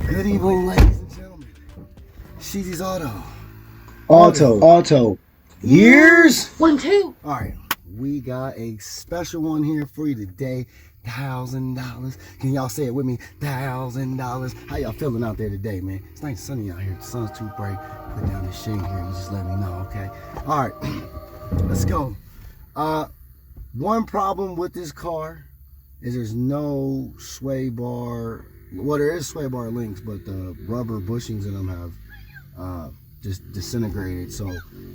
Good evening, ladies and gentlemen. Sheezy's Auto. Years? 1, 2. All right, we got a special one here for you today. $1,000. Can y'all say it with me? $1,000. How y'all feeling out there today, man? It's nice and sunny out here. The sun's too bright. Put down this shade here. You just let me know, okay? All right, let's go. One problem with this car is there's no sway bar. Well, there is sway bar links, but the rubber bushings in them have just disintegrated. So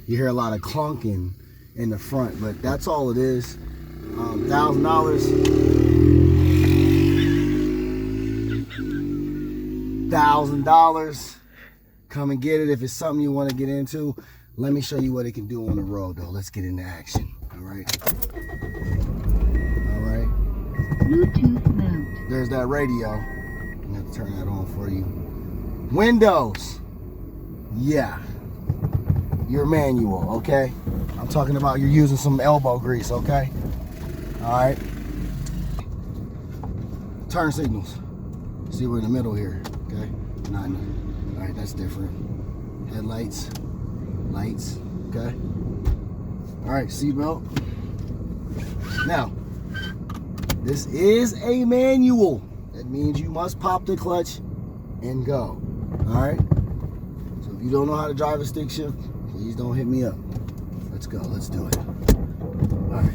you hear a lot of clunking in the front, but that's all it is. $1,000. Come and get it if it's something you want to get into. Let me show you what it can do on the road, though. Let's get into action. All right. Bluetooth mode. There's that radio. I'm gonna have to turn that on for you. Windows. Yeah. Your manual, okay? I'm talking about you're using some elbow grease, okay? All right. Turn signals. See, we're in the middle here, okay? All right, that's different. Headlights, lights, okay? All right, seatbelt. Now, this is a manual. That means you must pop the clutch and go. All right? So if you don't know how to drive a stick shift, please don't hit me up. Let's go. Let's do it. All right.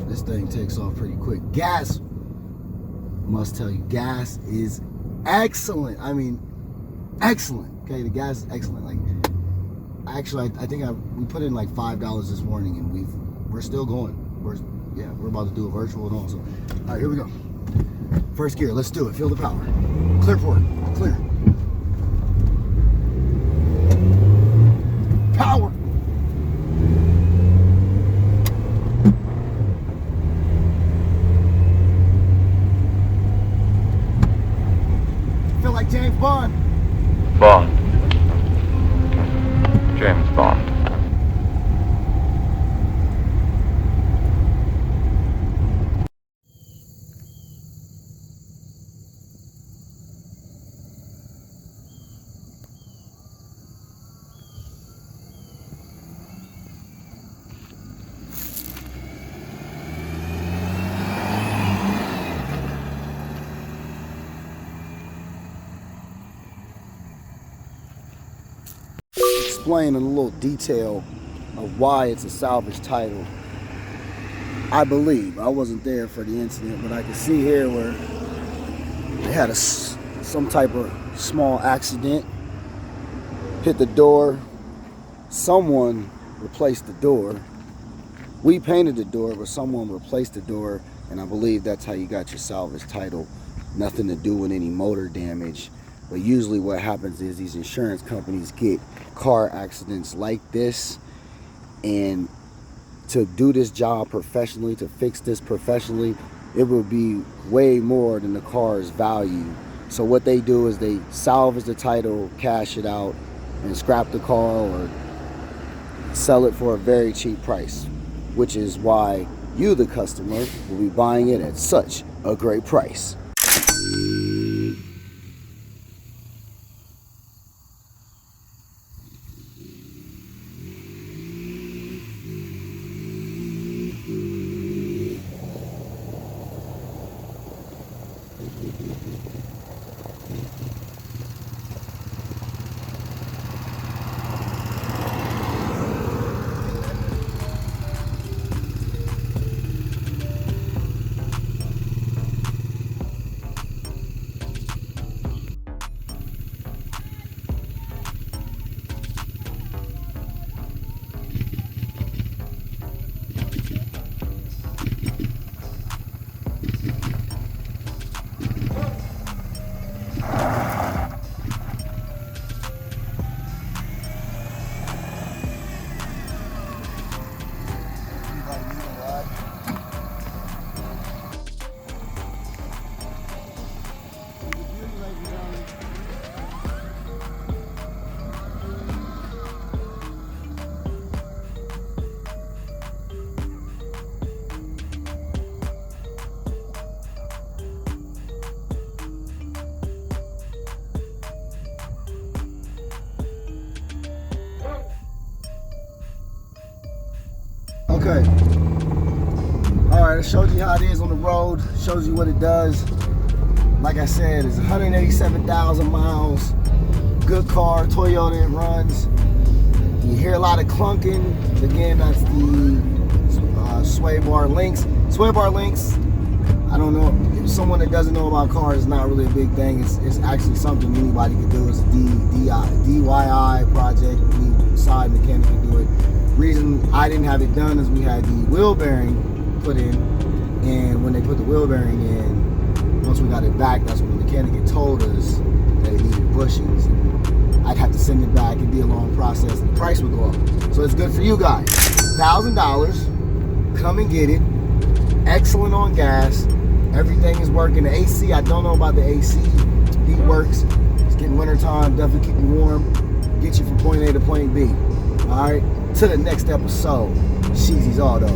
This thing takes off pretty quick. Gas, must tell you, gas is excellent. I mean, excellent. Okay, the gas is excellent. Like, actually, I think we put in like $5 this morning, and we're still going. We're about to do a virtual and all. So, all right, here we go. First gear, let's do it. Feel the power. Clear port. Clear. Power. Feel like James Bond. James Bond. Explain in a little detail of why it's a salvage title. I believe, I wasn't there for the incident, but I can see here where they had some type of small accident, hit the door, someone replaced the door. We painted the door, but someone replaced the door, and I believe that's how you got your salvage title. Nothing to do with any motor damage. But usually what happens is these insurance companies get car accidents like this, and to do this job professionally, to fix this professionally, it would be way more than the car's value. So what they do is they salvage the title, cash it out, and scrap the car or sell it for a very cheap price, which is why you, the customer, will be buying it at such a great price. Okay. Alright, I showed you how it is on the road. Shows you what it does. Like I said, it's 187,000 miles. Good car, Toyota, it runs. You hear a lot of clunking. Again, that's the sway bar links. Sway bar links, I don't know. If someone that doesn't know about cars, it's not really a big thing. It's actually something anybody can do. It's a DIY project. Any side mechanic can do it. Reason I didn't have it done is we had the wheel bearing put in, and when they put the wheel bearing in, once we got it back, that's when the mechanic had told us that it needed bushings. I'd have to send it back. It'd be a long process, and the price would go up. So it's good for you guys. $1,000. Come and get it. Excellent on gas. Everything is working. The AC, I don't know about the AC. Heat works. It's getting winter time. Definitely keep you warm. Get you from point A to point B. All right. To the next episode. Sheezy's Auto.